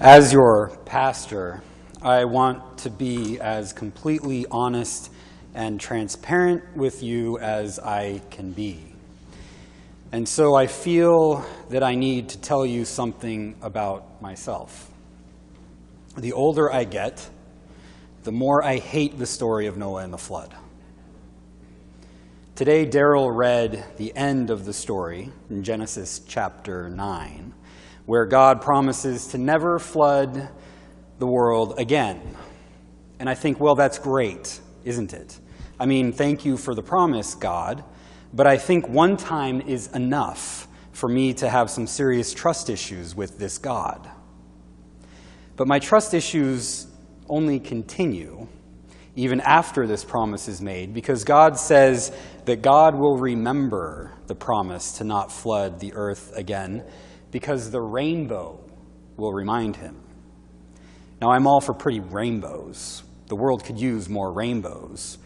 As your pastor, I want to be as completely honest and transparent with you as I can be. And so I feel that I need to tell you something about myself. The older I get, the more I hate the story of Noah and the flood. Today, Daryl read the end of the story in Genesis chapter 9, where God promises to never flood the world again. And I think, well, that's great, isn't it? I mean, thank you for the promise, God, but I think one time is enough for me to have some serious trust issues with this God. But my trust issues only continue even after this promise is made, because God says that God will remember the promise to not flood the earth again, because the rainbow will remind him. Now, I'm all for pretty rainbows. The world could use more rainbows.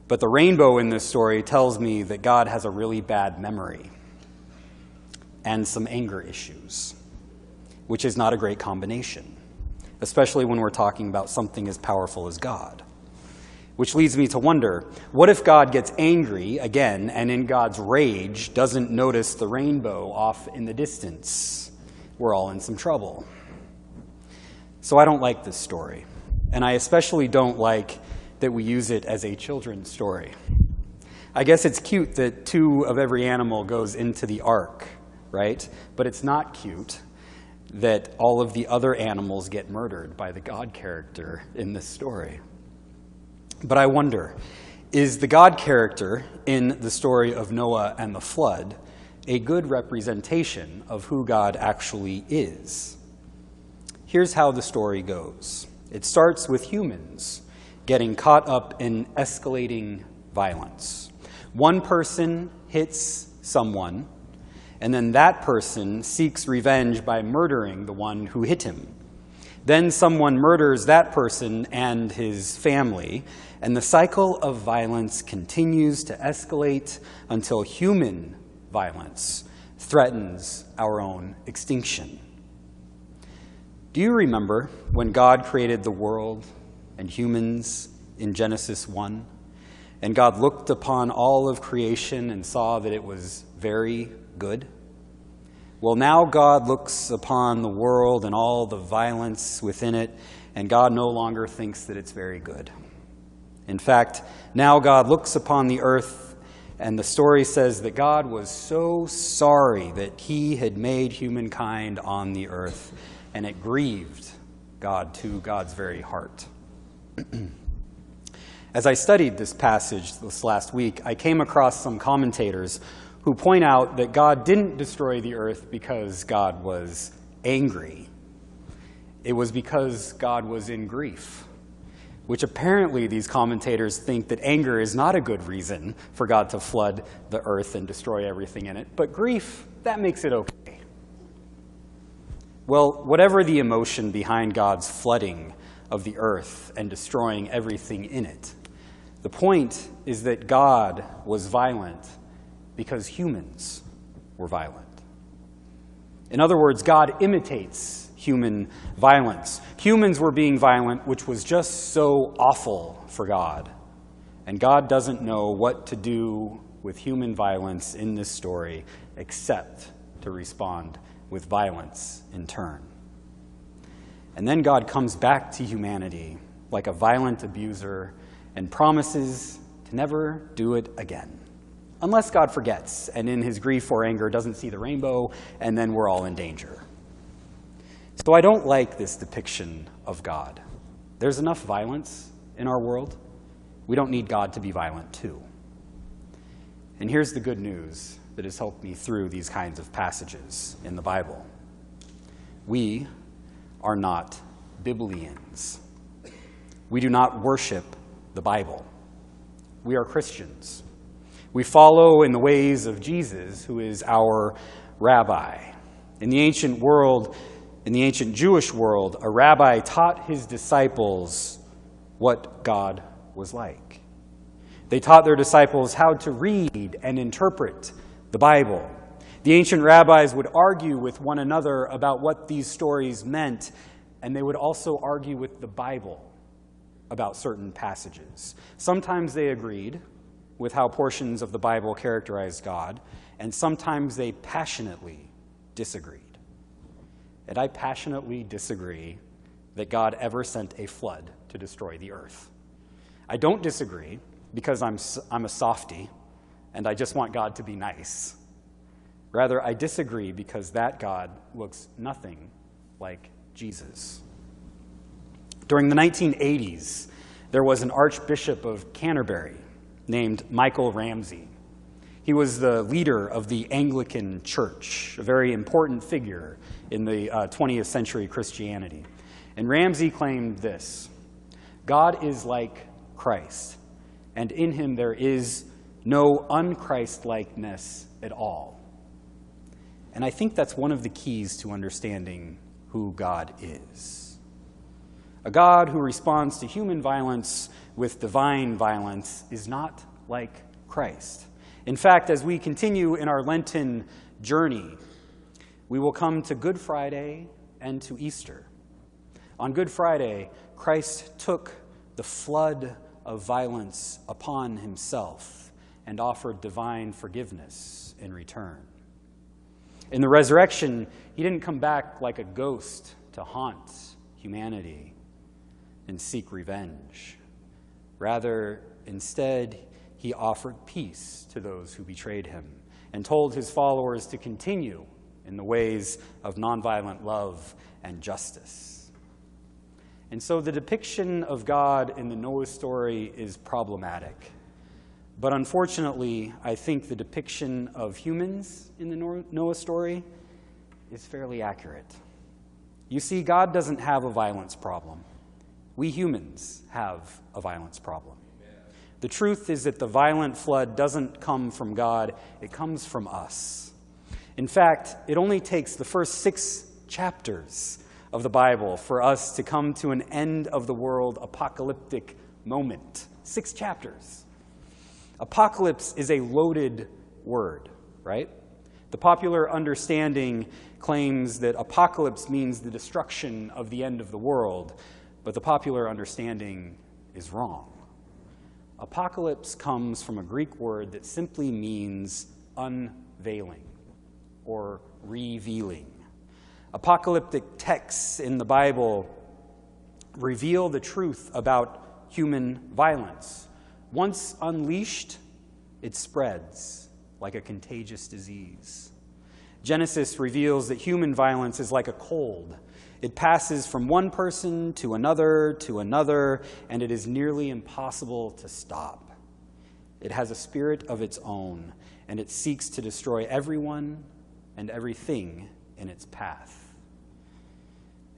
But the rainbow in this story tells me that God has a really bad memory and some anger issues, which is not a great combination, especially when we're talking about something as powerful as God. Which leads me to wonder, what if God gets angry again and in God's rage doesn't notice the rainbow off in the distance? We're all in some trouble. So I don't like this story, and I especially don't like that we use it as a children's story. I guess it's cute that 2 of every animal goes into the ark, right? But it's not cute that all of the other animals get murdered by the God character in this story. But I wonder, is the God character in the story of Noah and the flood a good representation of who God actually is? Here's how the story goes. It starts with humans getting caught up in escalating violence. One person hits someone, and then that person seeks revenge by murdering the one who hit him. Then someone murders that person and his family, and the cycle of violence continues to escalate until human violence threatens our own extinction. Do you remember when God created the world and humans in Genesis 1? And God looked upon all of creation and saw that it was very good? Well, now God looks upon the world and all the violence within it, and God no longer thinks that it's very good. In fact, now God looks upon the earth, and the story says that God was so sorry that he had made humankind on the earth, and it grieved God to God's very heart. As I studied this passage this last week, I came across some commentators who point out that God didn't destroy the earth because God was angry. It was because God was in grief, which apparently these commentators think that anger is not a good reason for God to flood the earth and destroy everything in it, but grief, that makes it okay. Well, whatever the emotion behind God's flooding of the earth and destroying everything in it, the point is that God was violent because humans were violent. In other words, God imitates human violence. Humans were being violent, which was just so awful for God. And God doesn't know what to do with human violence in this story except to respond with violence in turn. And then God comes back to humanity like a violent abuser and promises to never do it again. Unless God forgets and in his grief or anger doesn't see the rainbow, and then we're all in danger. So I don't like this depiction of God. There's enough violence in our world. We don't need God to be violent too. And here's the good news that has helped me through these kinds of passages in the Bible. We are not Biblians. We do not worship the Bible. We are Christians. We follow in the ways of Jesus, who is our rabbi. In the ancient world, in the ancient Jewish world, a rabbi taught his disciples what God was like. They taught their disciples how to read and interpret the Bible. The ancient rabbis would argue with one another about what these stories meant, and they would also argue with the Bible about certain passages. Sometimes they agreed with how portions of the Bible characterized God, and sometimes they passionately disagreed. And I passionately disagree that God ever sent a flood to destroy the earth. I don't disagree because I'm a softie and I just want God to be nice. Rather, I disagree because that God looks nothing like Jesus. During the 1980s, there was an Archbishop of Canterbury named Michael Ramsey. He was the leader of the Anglican Church, a very important figure in the 20th century Christianity. And Ramsey claimed this: God is like Christ, and in him there is no unChristlikeness at all. And I think that's one of the keys to understanding who God is. A God who responds to human violence with divine violence is not like Christ. In fact, as we continue in our Lenten journey, we will come to Good Friday and to Easter. On Good Friday, Christ took the flood of violence upon himself and offered divine forgiveness in return. In the resurrection, he didn't come back like a ghost to haunt humanity and seek revenge. Rather, instead, he offered peace to those who betrayed him and told his followers to continue in the ways of nonviolent love and justice. And so the depiction of God in the Noah story is problematic. But unfortunately, I think the depiction of humans in the Noah story is fairly accurate. You see, God doesn't have a violence problem. We humans have a violence problem. The truth is that the violent flood doesn't come from God, it comes from us. In fact, it only takes the first 6 chapters of the Bible for us to come to an end of the world apocalyptic moment. 6 chapters. Apocalypse is a loaded word, right? The popular understanding claims that apocalypse means the destruction of the end of the world, but the popular understanding is wrong. Apocalypse comes from a Greek word that simply means unveiling or revealing. Apocalyptic texts in the Bible reveal the truth about human violence. Once unleashed, it spreads like a contagious disease. Genesis reveals that human violence is like a cold. It passes from one person to another, and it is nearly impossible to stop. It has a spirit of its own, and it seeks to destroy everyone and everything in its path.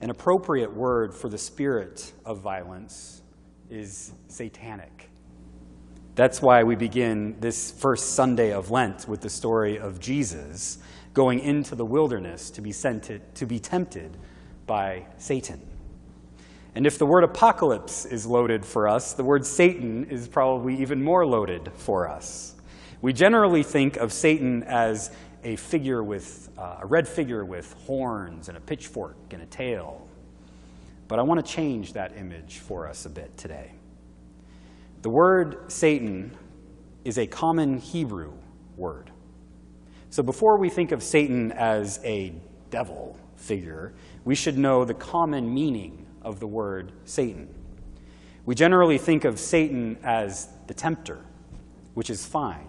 An appropriate word for the spirit of violence is satanic. That's why we begin this first Sunday of Lent with the story of Jesus going into the wilderness to be tempted by Satan. And if the word apocalypse is loaded for us, the word Satan is probably even more loaded for us. We generally think of Satan as a red figure with horns and a pitchfork and a tail. But I want to change that image for us a bit today. The word Satan is a common Hebrew word. So before we think of Satan as a devil figure, we should know the common meaning of the word Satan. We generally think of Satan as the tempter, which is fine,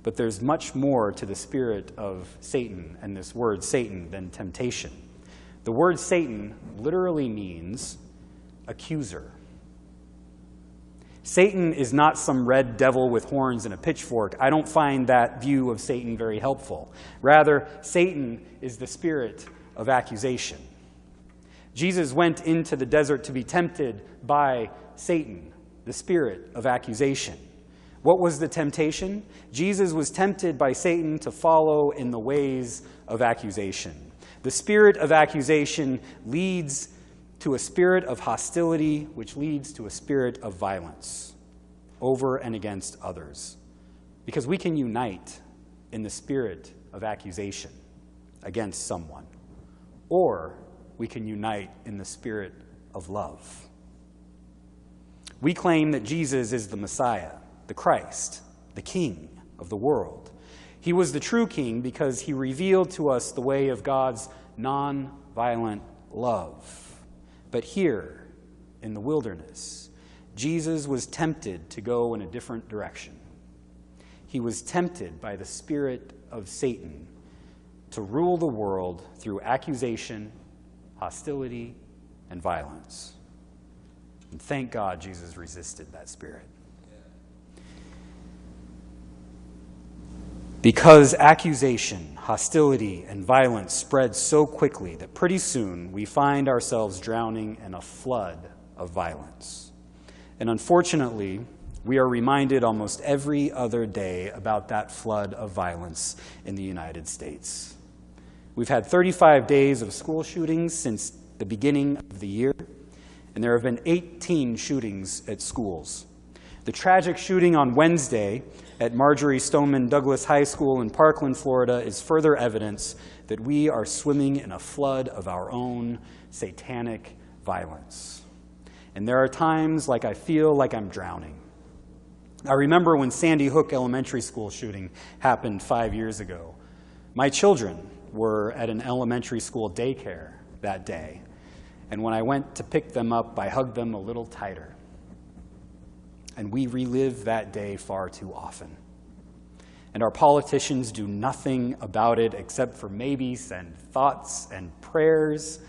but there's much more to the spirit of Satan and this word Satan than temptation. The word Satan literally means accuser. Satan is not some red devil with horns and a pitchfork. I don't find that view of Satan very helpful. Rather, Satan is the spirit of accusation. Jesus went into the desert to be tempted by Satan, the spirit of accusation. What was the temptation? Jesus was tempted by Satan to follow in the ways of accusation. The spirit of accusation leads to a spirit of hostility, which leads to a spirit of violence over and against others. Because we can unite in the spirit of accusation against someone, or we can unite in the spirit of love. We claim that Jesus is the Messiah, the Christ, the King of the world. He was the true King because he revealed to us the way of God's non-violent love. But here, in the wilderness, Jesus was tempted to go in a different direction. He was tempted by the spirit of Satan to rule the world through accusation, hostility, and violence. And thank God Jesus resisted that spirit. Because accusation, hostility, and violence spread so quickly that pretty soon we find ourselves drowning in a flood of violence. And unfortunately, we are reminded almost every other day about that flood of violence in the United States. We've had 35 days of school shootings since the beginning of the year, and there have been 18 shootings at schools. The tragic shooting on Wednesday at Marjory Stoneman Douglas High School in Parkland, Florida, is further evidence that we are swimming in a flood of our own satanic violence. And there are times like I feel like I'm drowning. I remember when Sandy Hook Elementary School shooting happened 5 years ago. My children were at an elementary school daycare that day, and when I went to pick them up, I hugged them a little tighter. And we relive that day far too often. And our politicians do nothing about it except for maybe send thoughts and prayers.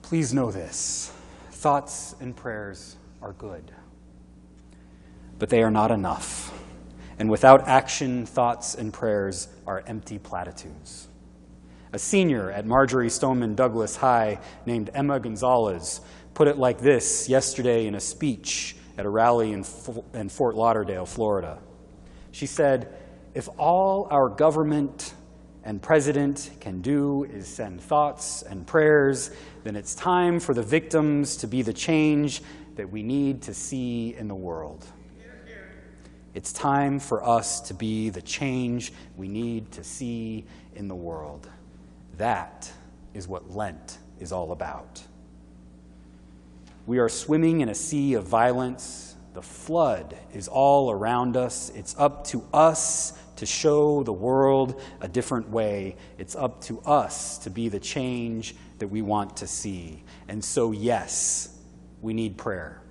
Please know this. Thoughts and prayers are good. But they are not enough. And without action, thoughts and prayers are empty platitudes. A senior at Marjory Stoneman Douglas High named Emma Gonzalez put it like this yesterday in a speech at a rally in Fort Lauderdale, Florida. She said, "If all our government and president can do is send thoughts and prayers, then it's time for the victims to be the change that we need to see in the world." It's time for us to be the change we need to see in the world. That is what Lent is all about. We are swimming in a sea of violence. The flood is all around us. It's up to us to show the world a different way. It's up to us to be the change that we want to see. And so, yes, we need prayer.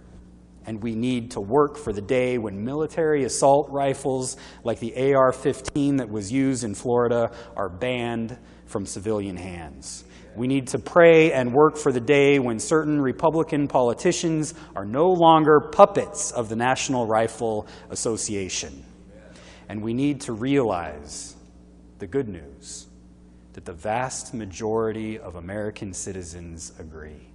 And we need to work for the day when military assault rifles like the AR-15 that was used in Florida are banned from civilian hands. We need to pray and work for the day when certain Republican politicians are no longer puppets of the National Rifle Association. And we need to realize the good news, that the vast majority of American citizens agree.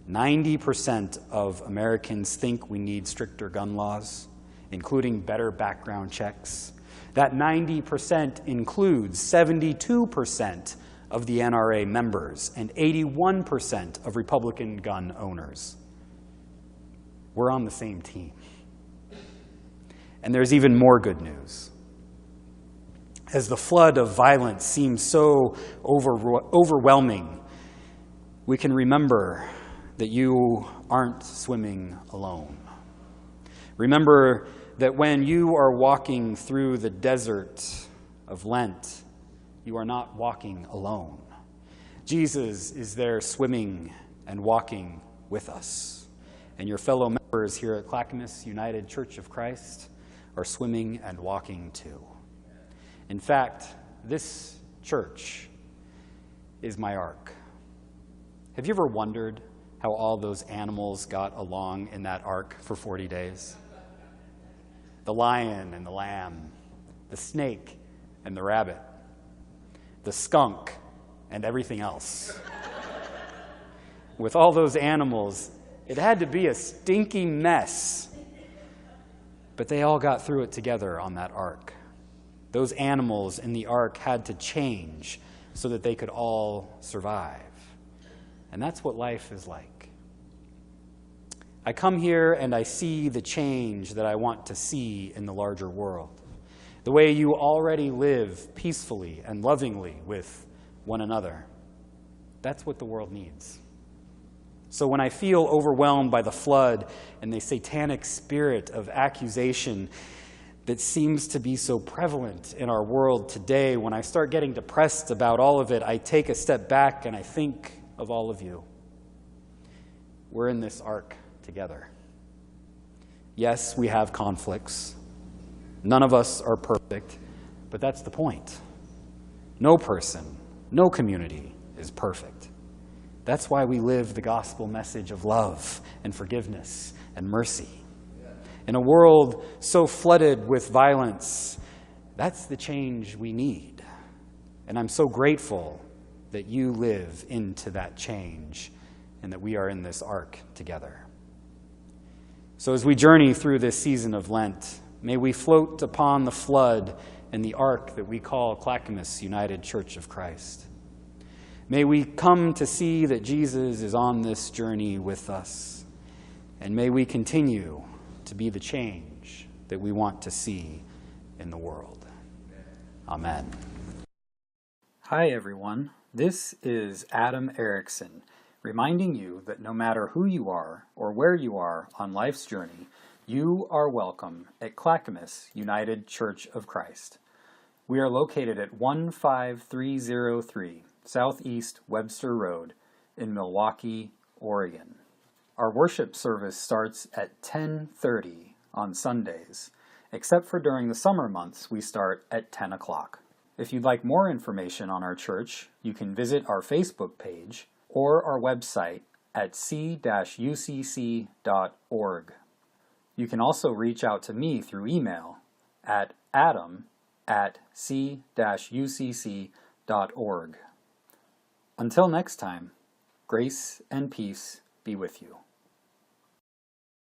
90% of Americans think we need stricter gun laws, including better background checks. That 90% includes 72% of the NRA members and 81% of Republican gun owners. We're on the same team. And there's even more good news. As the flood of violence seems so overwhelming, we can remember that you aren't swimming alone. Remember that when you are walking through the desert of Lent, you are not walking alone. Jesus is there swimming and walking with us. And your fellow members here at Clackamas United Church of Christ are swimming and walking too. In fact, this church is my ark. Have you ever wondered how all those animals got along in that ark for 40 days? The lion and the lamb, the snake and the rabbit, the skunk and everything else. With all those animals, it had to be a stinky mess. But they all got through it together on that ark. Those animals in the ark had to change so that they could all survive. And that's what life is like. I come here and I see the change that I want to see in the larger world. The way you already live peacefully and lovingly with one another. That's what the world needs. So when I feel overwhelmed by the flood and the satanic spirit of accusation that seems to be so prevalent in our world today, when I start getting depressed about all of it, I take a step back and I think of all of you. We're in this ark together. Yes, we have conflicts. None of us are perfect, but that's the point. No person, no community is perfect. That's why we live the gospel message of love and forgiveness and mercy. In a world so flooded with violence, that's the change we need. And I'm so grateful that you live into that change and that we are in this ark together. So as we journey through this season of Lent, may we float upon the flood in the ark that we call Clackamas United Church of Christ. May we come to see that Jesus is on this journey with us. And may we continue to be the change that we want to see in the world. Amen. Hi, everyone. This is Adam Erickson, reminding you that no matter who you are or where you are on life's journey, you are welcome at Clackamas United Church of Christ. We are located at 15303 Southeast Webster Road in Milwaukie, Oregon. Our worship service starts at 10:30 on Sundays, except for during the summer months we start at 10 o'clock. If you'd like more information on our church, you can visit our Facebook page or our website at c-ucc.org. You can also reach out to me through email at adam@c-ucc.org. Until next time, grace and peace be with you.